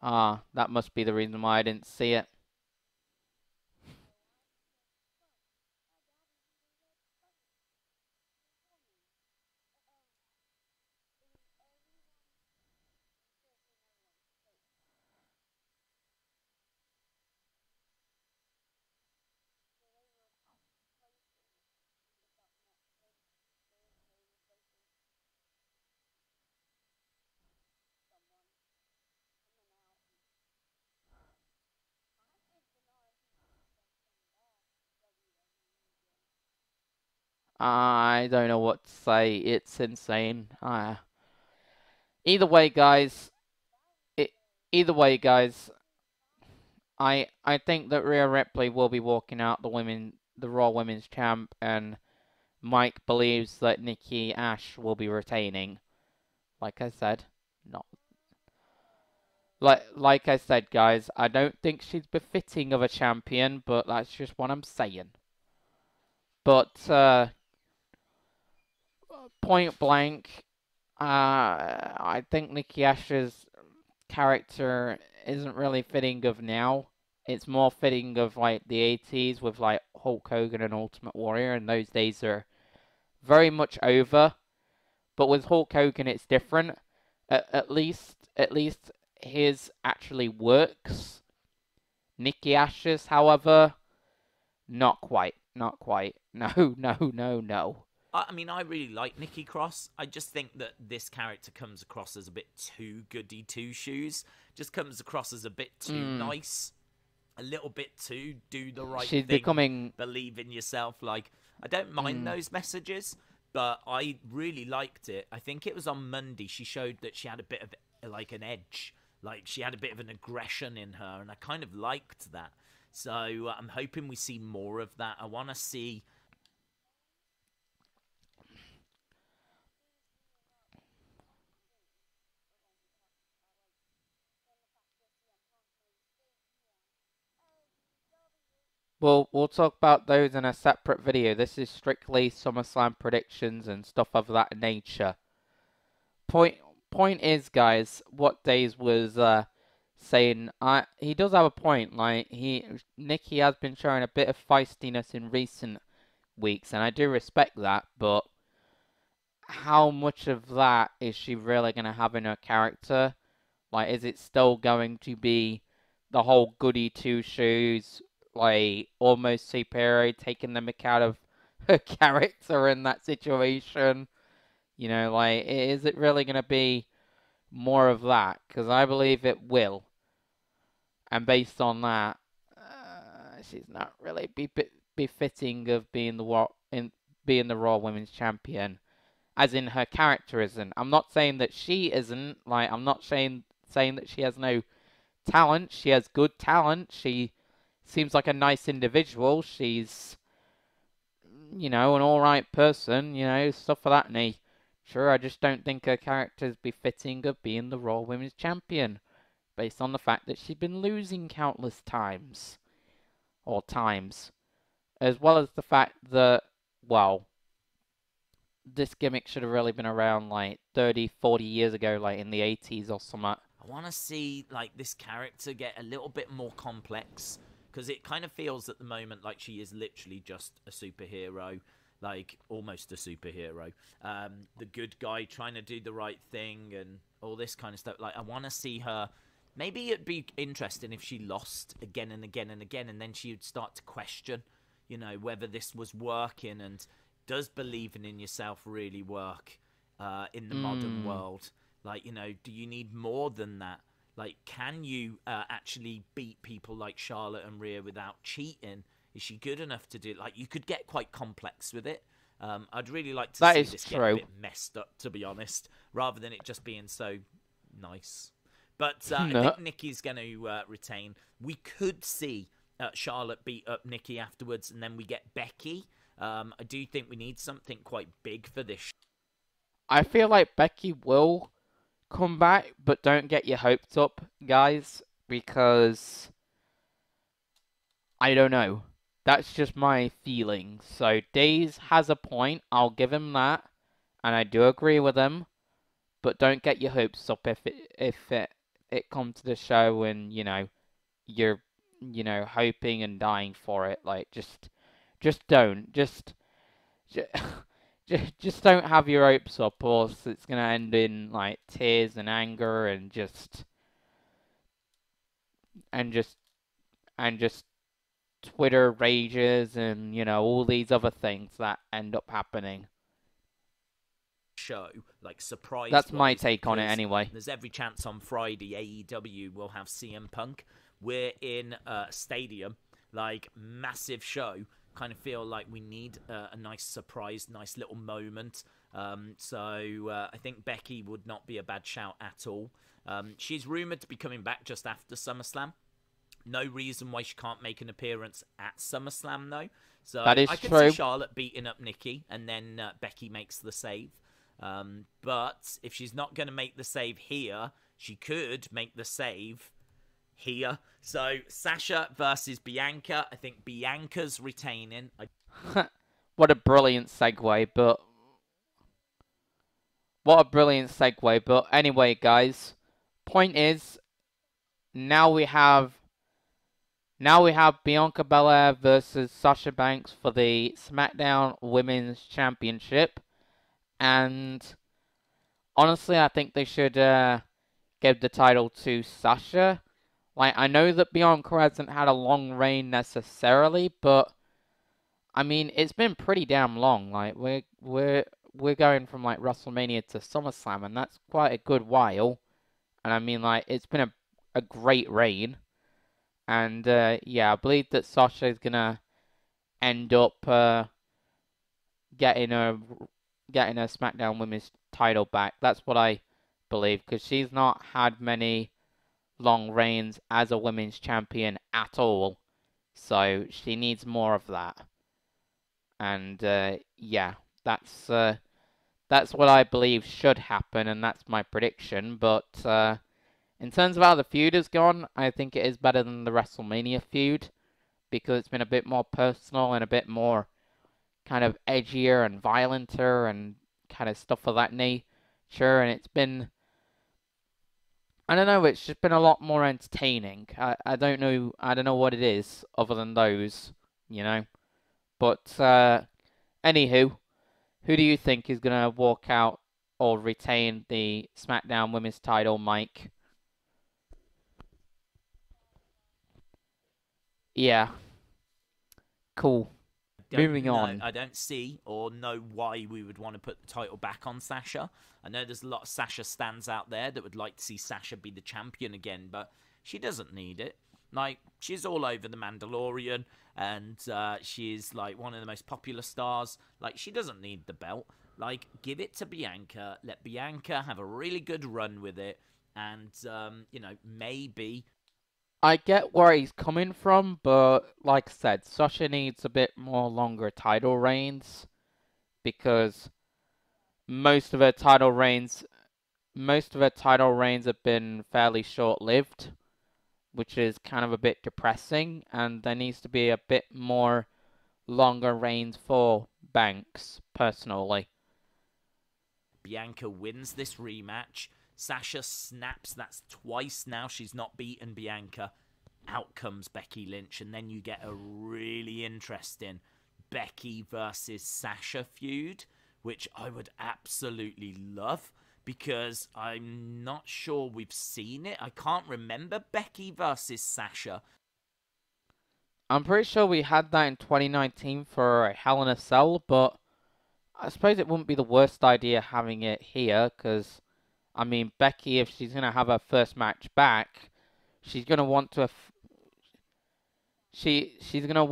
Ah, that must be the reason why I didn't see it. I don't know what to say. It's insane. Either way, guys. Either way, guys. I think that Rhea Ripley will be walking out the Raw Women's Champ, and Mike believes that Nikki Ash will be retaining. Like I said, not like I said, guys. I don't think she's befitting of a champion, but that's just what I'm saying. But point blank, I think Nikki Ash's character isn't really fitting of now. It's more fitting of like the 80s with like Hulk Hogan and Ultimate Warrior, and those days are very much over. But with Hulk Hogan, it's different. At least his actually works. Nikki Ash's, however, not quite. Not quite. No, no, no, no. I mean, I really like Nikki Cross. I just think that this character comes across as a bit too goody two-shoes. Just comes across as a bit too nice. A little bit too do the right thing. Believe in yourself. Like, I don't mind those messages, but I really liked it. I think it was on Monday. She showed that she had a bit of, like, an edge. Like, she had a bit of an aggression in her, and I kind of liked that. So I'm hoping we see more of that. I want to see... We'll talk about those in a separate video. This is strictly SummerSlam predictions and stuff of that nature. Point is, guys, what Days was saying. He does have a point. Like Nikki has been showing a bit of feistiness in recent weeks, and I do respect that. But how much of that is she really going to have in her character? Like, is it still going to be the whole goody two shoes? Like, almost superior, taking the mick out of her character in that situation. You know, like, is it really going to be more of that? Because I believe it will. And based on that, she's not really befitting of being the Raw Women's Champion. As in, her character isn't. I'm not saying that she isn't. Like, I'm not saying that she has no talent. She has good talent. She seems like a nice individual. She's, you know, an alright person, you know, stuff of that nature. I just don't think her character's befitting of being the Raw Women's Champion, based on the fact that she's been losing countless times. Or times. As well as the fact that, well, this gimmick should have really been around, like, 30, 40 years ago, like, in the 80s or something. I want to see, like, this character get a little bit more complex. Because it kind of feels at the moment like she is literally just a superhero, like almost a superhero. The good guy trying to do the right thing and all this kind of stuff. Like, I want to see her. Maybe it'd be interesting if she lost again and again and again, and then she would start to question, you know, whether this was working, and does believing in yourself really work in the modern world? Like, you know, do you need more than that? Like, can you actually beat people like Charlotte and Rhea without cheating? Is she good enough to do it? Like, you could get quite complex with it. I'd really like to see this get a bit messed up, to be honest, rather than it just being so nice. But I think Nikki's going to retain. We could see Charlotte beat up Nikki afterwards, and then we get Becky. I do think we need something quite big for this. I feel like Becky will come back, but don't get your hopes up, guys, because I don't know. That's just my feeling. So Days has a point. I'll give him that, and I do agree with him. But don't get your hopes up if it comes to the show and you're hoping and dying for it. Like just don't just don't have your hopes up, or it's gonna end in like tears and anger and just Twitter rages and all these other things that end up happening. Show like surprise. That's my take on it anyway. There's every chance on Friday AEW will have CM Punk. We're in a stadium, like massive show. kind of feel like we need a nice surprise, nice little moment. So I think Becky would not be a bad shout at all. She's rumoured to be coming back just after SummerSlam. No reason why she can't make an appearance at SummerSlam, though. So that is I can true. see Charlotte beating up Nikki, and then Becky makes the save. But if she's not going to make the save here, she could make the save here. So Sasha versus Bianca. I think Bianca's retaining. What a brilliant segue, but... What a brilliant segue, but anyway, guys. Point is, now we have Bianca Belair versus Sasha Banks for the SmackDown Women's Championship. And honestly, I think they should give the title to Sasha. Like, I know that Bianca hasn't had a long reign necessarily, but I mean, it's been pretty damn long. Like, we're going from like WrestleMania to SummerSlam, and that's quite a good while. And I mean, like, it's been a great reign. And yeah, I believe that Sasha is gonna end up getting a SmackDown Women's title back. That's what I believe, because she's not had many long reigns as a women's champion at all. So she needs more of that. And yeah, that's what I believe should happen, and that's my prediction. But in terms of how the feud has gone, I think it is better than the WrestleMania feud, because it's been a bit more personal and a bit more kind of edgier and violenter and kind of stuff of that nature. And it's been, I don't know, it's just been a lot more entertaining. I don't know what it is other than those, you know. But anywho, who do you think is gonna walk out or retain the SmackDown Women's title, Mike? Yeah. Cool. Moving on. I don't see or know why we would want to put the title back on Sasha. I know there's a lot of Sasha stands out there that would like to see Sasha be the champion again, but she doesn't need it. Like, she's all over The Mandalorian, and she's, like, one of the most popular stars. Like, she doesn't need the belt. Like, give it to Bianca. Let Bianca have a really good run with it, and, you know, maybe... I get where he's coming from, but like I said, Sasha needs a bit more longer title reigns, because most of her title reigns have been fairly short-lived, which is kind of a bit depressing, and there needs to be a bit more longer reigns for Banks, personally. Bianca wins this rematch. Sasha snaps. That's twice now she's not beaten Bianca. Out comes Becky Lynch, and then you get a really interesting Becky versus Sasha feud, which I would absolutely love, because I'm not sure we've seen it. I can't remember Becky versus Sasha. I'm pretty sure we had that in 2019 for Hell in a Cell, but I suppose it wouldn't be the worst idea having it here, because, I mean, Becky, if she's going to have her first match back, she's going to want to... She's going to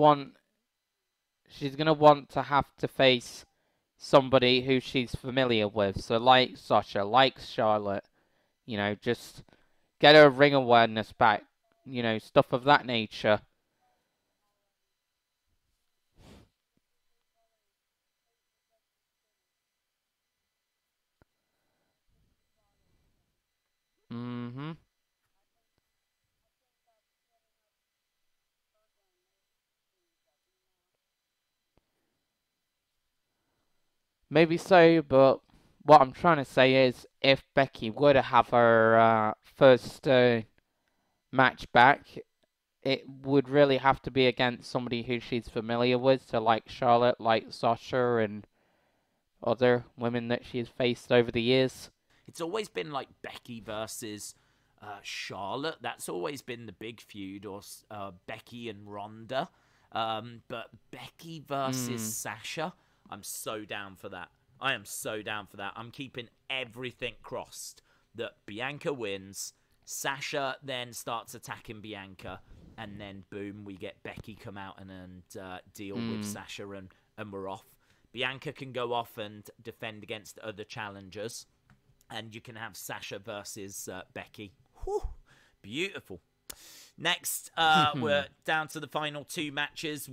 want to have to face somebody who she's familiar with. So like Sasha, like Charlotte, you know, just get her ring awareness back, you know, stuff of that nature. Mm-hmm. Maybe so, but what I'm trying to say is, if Becky were to have her first match back, it would really have to be against somebody who she's familiar with, so like Charlotte, like Sasha, and other women that she's faced over the years. It's always been like Becky versus Charlotte. That's always been the big feud, or Becky and Ronda. But Becky versus Sasha, I'm so down for that. I am so down for that. I'm keeping everything crossed that Bianca wins. Sasha then starts attacking Bianca. And then, boom, we get Becky come out and deal with Sasha, and we're off. Bianca can go off and defend against other challengers. And you can have Sasha versus Becky. Whew, beautiful. Next, we're down to the final 2 matches.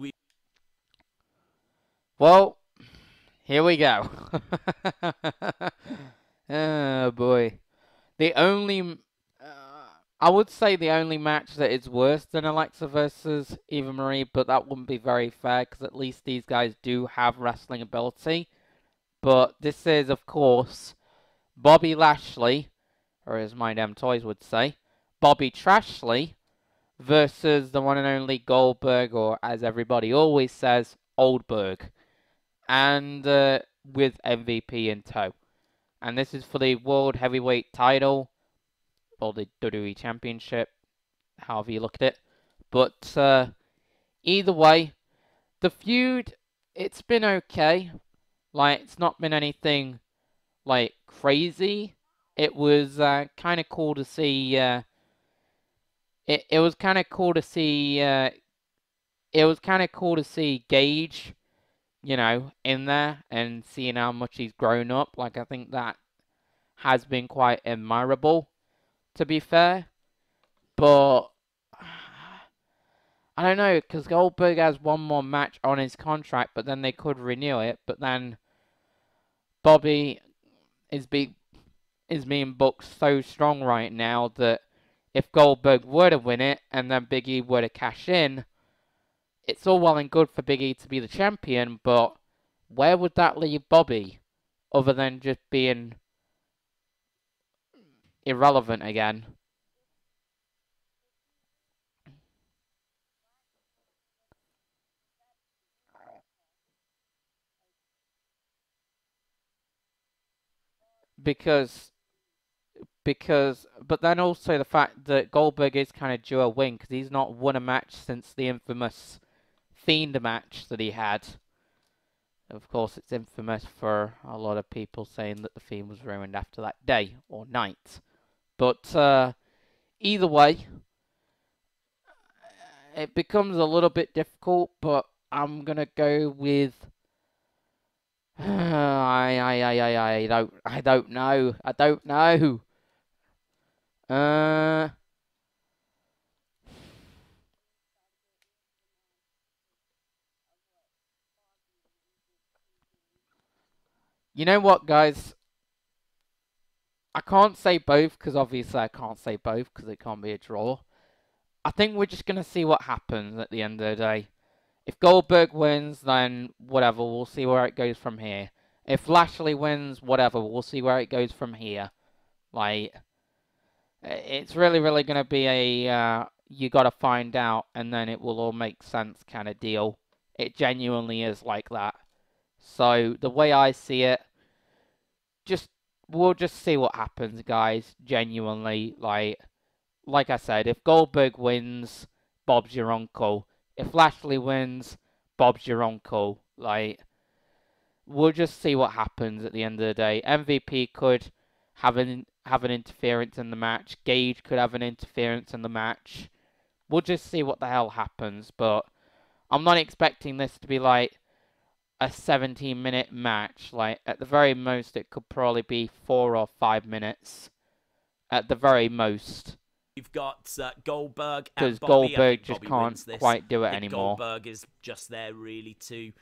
Well, here we go. Oh, boy. The only... I would say the only match that is worse than Alexa versus Eva Marie, but that wouldn't be very fair, because at least these guys do have wrestling ability. But this is, of course, Bobby Lashley, or as my damn toys would say, Bobby Trashley, versus the one and only Goldberg, or as everybody always says, Oldberg. And with MVP in tow. And this is for the World Heavyweight title, or the WWE Championship, however you look at it. But either way, the feud, it's been okay. Like, it's not been anything, like, crazy. It was kind of cool to see... It was kind of cool to see... it was kind of cool to see Gage, you know, in there, and seeing how much he's grown up. Like, I think that has been quite admirable, to be fair. But I don't know, because Goldberg has one more match on his contract, but then they could renew it. But then Bobby is being booked so strong right now that if Goldberg were to win it and then Big E were to cash in, it's all well and good for Big E to be the champion, but where would that leave Bobby other than just being irrelevant again? But then also the fact that Goldberg is kind of due a win, because he's not won a match since the infamous Fiend match that he had. Of course, it's infamous for a lot of people saying that the Fiend was ruined after that day or night. But either way, it becomes a little bit difficult, but I'm going to go with... I don't know. You know what, guys? I can't say both, because obviously I can't say both, because it can't be a draw. I think we're just going to see what happens at the end of the day. If Goldberg wins, then whatever, we'll see where it goes from here. If Lashley wins, whatever, we'll see where it goes from here. Like, it's really going to be a, you gotta find out, and then it will all make sense kind of deal. It genuinely is like that. So, the way I see it, we'll just see what happens, guys, genuinely. Like I said, if Goldberg wins, Bob's your uncle. If Lashley wins, Bob's your uncle. Like, we'll just see what happens at the end of the day. MVP could have an interference in the match. Gage could have an interference in the match. We'll just see what the hell happens. But I'm not expecting this to be like a 17-minute match. Like, at the very most, it could probably be 4 or 5 minutes. At the very most. You've got Goldberg and Bobby. Because Goldberg just can't quite do it anymore. Goldberg is just there really to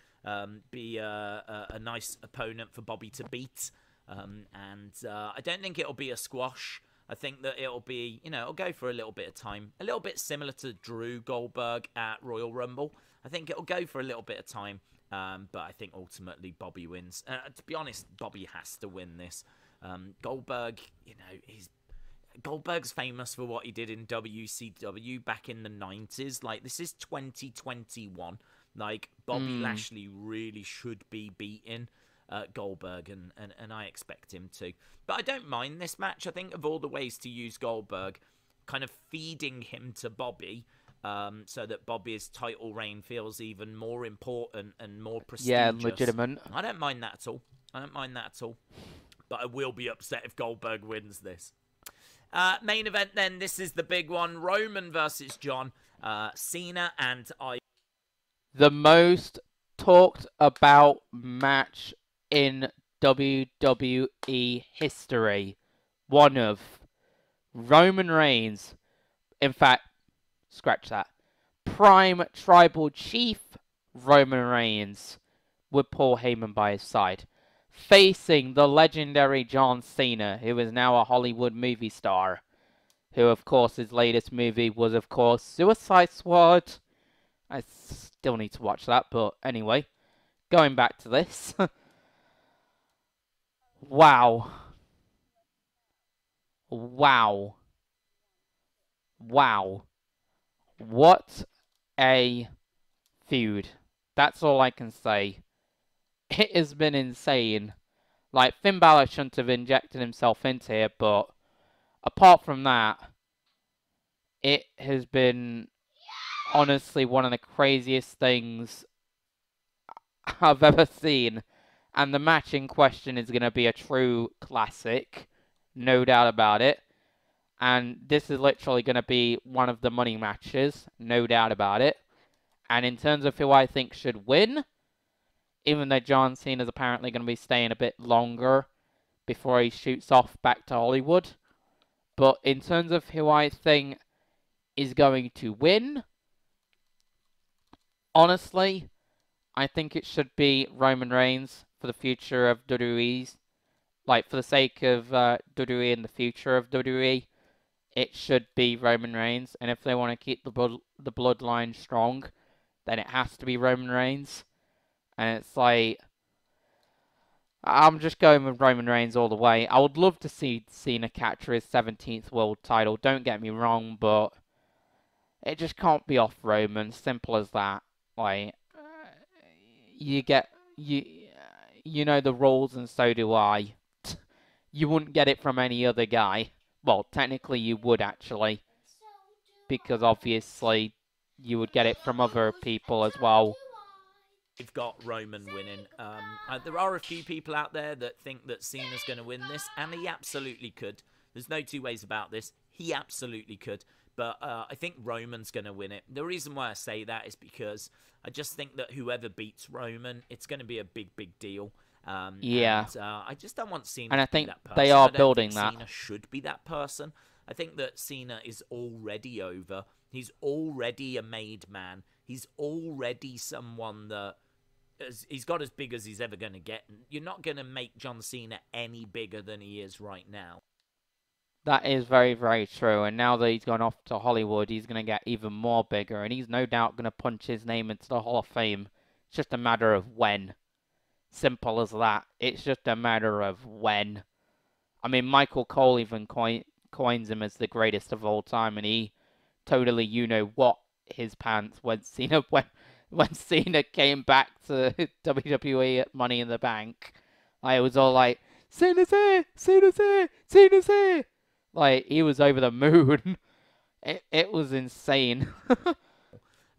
be a nice opponent for Bobby to beat. And I don't think it'll be a squash. I think that it'll be, you know, it'll go for a little bit of time. A little bit similar to Drew Goldberg at Royal Rumble. I think it'll go for a little bit of time. But I think ultimately Bobby wins. To be honest, Bobby has to win this. Goldberg, you know, Goldberg's famous for what he did in WCW back in the 90s. Like, this is 2021. Like, Bobby Lashley really should be beating Goldberg, and I expect him to. But I don't mind this match. I think of all the ways to use Goldberg, kind of feeding him to Bobby, so that Bobby's title reign feels even more important and more prestigious. Yeah, legitimate. I don't mind that at all. But I will be upset if Goldberg wins this. Main event then, this is the big one. Roman versus John. Cena and I. The most talked about match in WWE history. One of Roman Reigns. In fact, scratch that. Prime Tribal Chief Roman Reigns with Paul Heyman by his side, facing the legendary John Cena, who is now a Hollywood movie star, who, of course, his latest movie was, of course, Suicide Squad. I still need to watch that, but anyway, going back to this. Wow. Wow. Wow. What a feud. That's all I can say. It has been insane. Like, Finn Balor shouldn't have injected himself into it, but apart from that, it has been honestly one of the craziest things I've ever seen. And the match in question is going to be a true classic, no doubt about it. And this is literally going to be one of the money matches, no doubt about it. And in terms of who I think should win, even though John Cena is apparently going to be staying a bit longer before he shoots off back to Hollywood. But in terms of who I think is going to win, honestly, I think it should be Roman Reigns for the future of WWE's. Like, for the sake of WWE and the future of WWE, it should be Roman Reigns. And if they want to keep the bloodline strong, then it has to be Roman Reigns. And it's like, I'm just going with Roman Reigns all the way. I would love to see Cena capture his 17th world title, don't get me wrong, but it just can't be off Roman, simple as that. Like, you know the rules, and so do I. You wouldn't get it from any other guy. Well, technically you would, actually, because obviously you would get it from other people as well. We've got Roman winning. There are a few people out there that think that Cena's going to win this, and he absolutely could. There's no two ways about this. He absolutely could. But I think Roman's going to win it. The reason why I say that is because I just think that whoever beats Roman, it's going to be a big, big deal. Yeah. And, I just don't want Cena and I to be think that person. they are I don't building think that. Cena should be that person. I think that Cena is already over. He's already a made man. He's already someone that he's got as big as he's ever going to get. You're not going to make John Cena any bigger than he is right now. That is very, very true. And now that he's gone off to Hollywood, he's going to get even more bigger. And he's no doubt going to punch his name into the Hall of Fame. It's just a matter of when. Simple as that. It's just a matter of when. I mean, Michael Cole even coins him as the greatest of all time. And he totally, what his pants when Cena came back to WWE at Money in the Bank. I was all like, Cena's here! Cena's here! Cena's here! Like, he was over the moon. It was insane.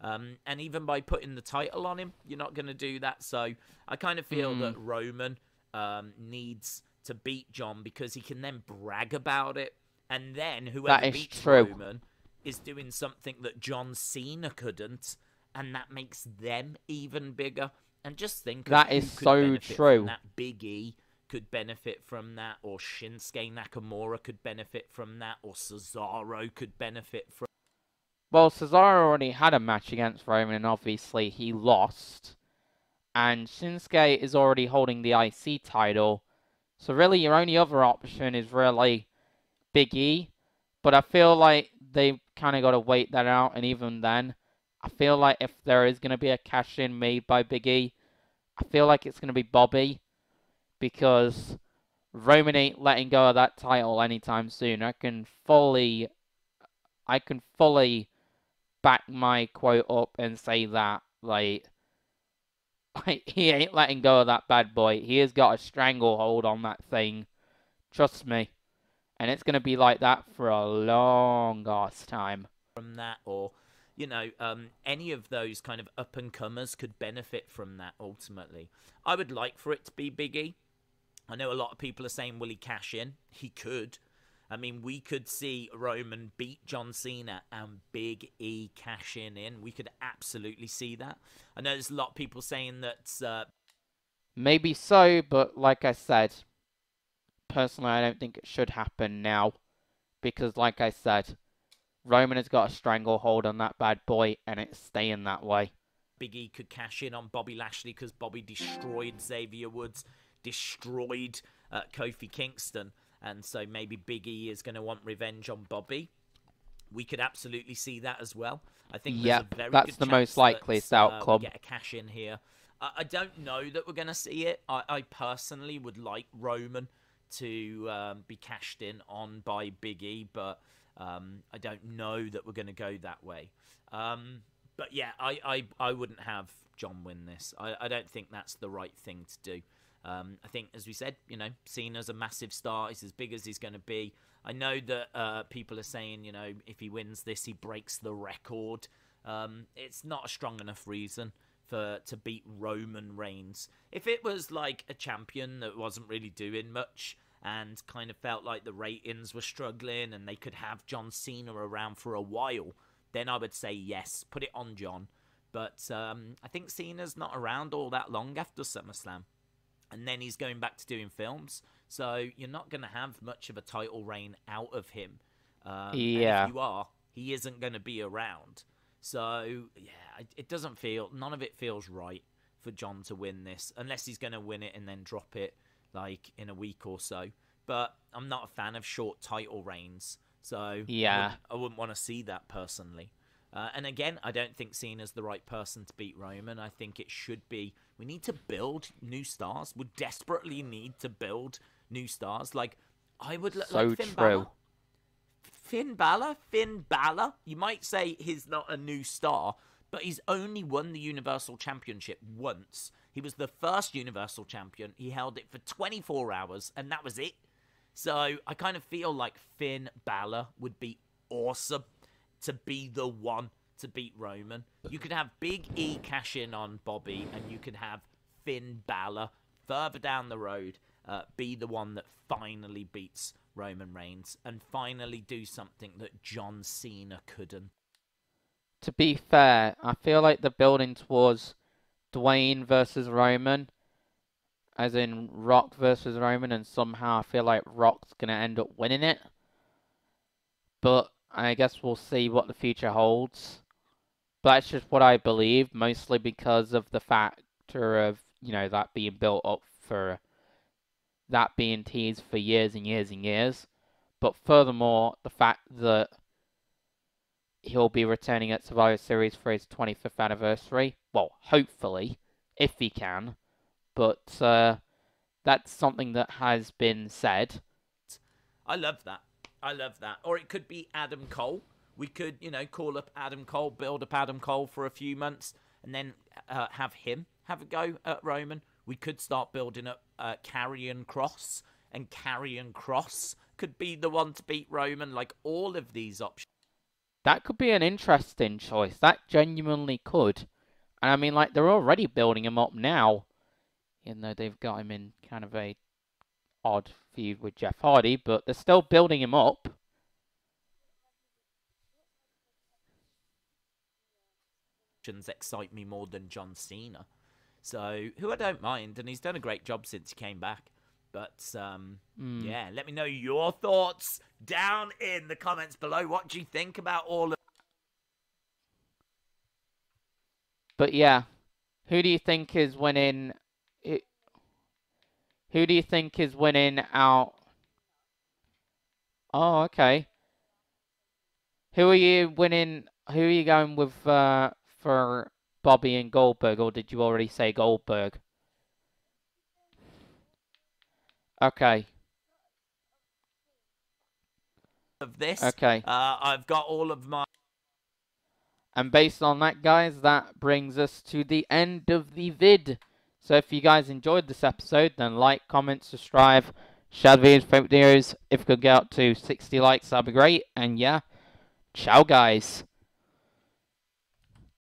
And even by putting the title on him, you're not going to do that. So I kind of feel that Roman needs to beat John because he can then brag about it. And then whoever beats Roman is doing something that John Cena couldn't. And that makes them even bigger. And just think of that is so true. That Big E could benefit from that, or Shinsuke Nakamura could benefit from that, or Cesaro could benefit from. Well, Cesaro already had a match against Roman, and obviously he lost. And Shinsuke is already holding the IC title. So really, your only other option is really Big E. But I feel like they've kind of got to wait that out, and even then, I feel like if there is going to be a cash-in made by Big E, I feel like it's going to be Bobby. Because Roman ain't letting go of that title anytime soon. I can fully back my quote up and say that, like he ain't letting go of that bad boy. He has got a stranglehold on that thing. Trust me. And it's going to be like that for a long ass time. From that, or, any of those kind of up-and-comers could benefit from that ultimately. I would like for it to be Big E. I know a lot of people are saying, will he cash in? He could. I mean, we could see Roman beat John Cena and Big E cash in. We could absolutely see that. I know there's a lot of people saying that... Maybe so, but like I said, personally, I don't think it should happen now. Because like I said, Roman has got a stranglehold on that bad boy, and it's staying that way. Big E could cash in on Bobby Lashley because Bobby destroyed Xavier Woods, destroyed Kofi Kingston. And so maybe Big E is going to want revenge on Bobby. We could absolutely see that as well. I think there's a very that's good the chance most likeliest outcome. We get a cash in here. I don't know that we're going to see it. I personally would like Roman to be cashed in on by Big E, but I don't know that we're going to go that way. But yeah, I wouldn't have John win this. I don't think that's the right thing to do. I think, as we said, you know, Cena's a massive star. He's as big as he's going to be. I know that people are saying, you know, if he wins this, he breaks the record. It's not a strong enough reason to beat Roman Reigns. If it was like a champion that wasn't really doing much and kind of felt like the ratings were struggling and they could have John Cena around for a while, then I would say yes, put it on John. But I think Cena's not around all that long after SummerSlam. And then he's going back to doing films. So you're not going to have much of a title reign out of him. And if you are, he isn't going to be around. So, yeah, it doesn't feel... None of it feels right for John to win this. Unless he's going to win it and then drop it, like, in a week or so. But I'm not a fan of short title reigns. So, I wouldn't want to see that personally. And again, I don't think Cena's the right person to beat Roman. I think it should be... We need to build new stars. We desperately need to build new stars. Like, I would... like Finn Balor. Finn Balor. You might say he's not a new star, but he's only won the Universal Championship once. He was the first Universal Champion. He held it for 24 hours, and that was it. So I kind of feel like Finn Balor would be awesome to be the one to beat Roman. You could have Big E cash in on Bobby, and you could have Finn Balor further down the road be the one that finally beats Roman Reigns and finally do something that John Cena couldn't. To be fair, I feel like the building towards Dwayne versus Roman, as in Rock versus Roman, and somehow I feel like Rock's going to end up winning it. But I guess we'll see what the future holds. But that's just what I believe, mostly because of the factor of, you know, that being built up for... that being teased for years and years and years. But furthermore, the fact that he'll be returning at Survivor Series for his 25th anniversary. Well, hopefully, if he can. But that's something that has been said. I love that. I love that. Or it could be Adam Cole. We could, you know, call up Adam Cole, build up Adam Cole for a few months, and then have him have a go at Roman. We could start building up Karrion Kross, and Karrion Kross could be the one to beat Roman. Like, all of these options. That could be an interesting choice. That genuinely could. And I mean, like, they're already building him up now. Even though they've got him in kind of a odd feud with Jeff Hardy, but they're still building him up. Excite me more than John Cena. So, who I don't mind, and he's done a great job since he came back. But, yeah, let me know your thoughts down in the comments below. What do you think about all of... But, yeah, who do you think is winning... Who do you think is winning out... Oh, okay. Who are you winning... Who are you going with for Bobby and Goldberg, or did you already say Goldberg? Okay. Of this. Okay. I've got all of my... And based on that, guys, that brings us to the end of the vid. So if you guys enjoyed this episode, then like, comment, subscribe, share the videos. If we could get up to 60 likes, that'd be great. And yeah, ciao, guys.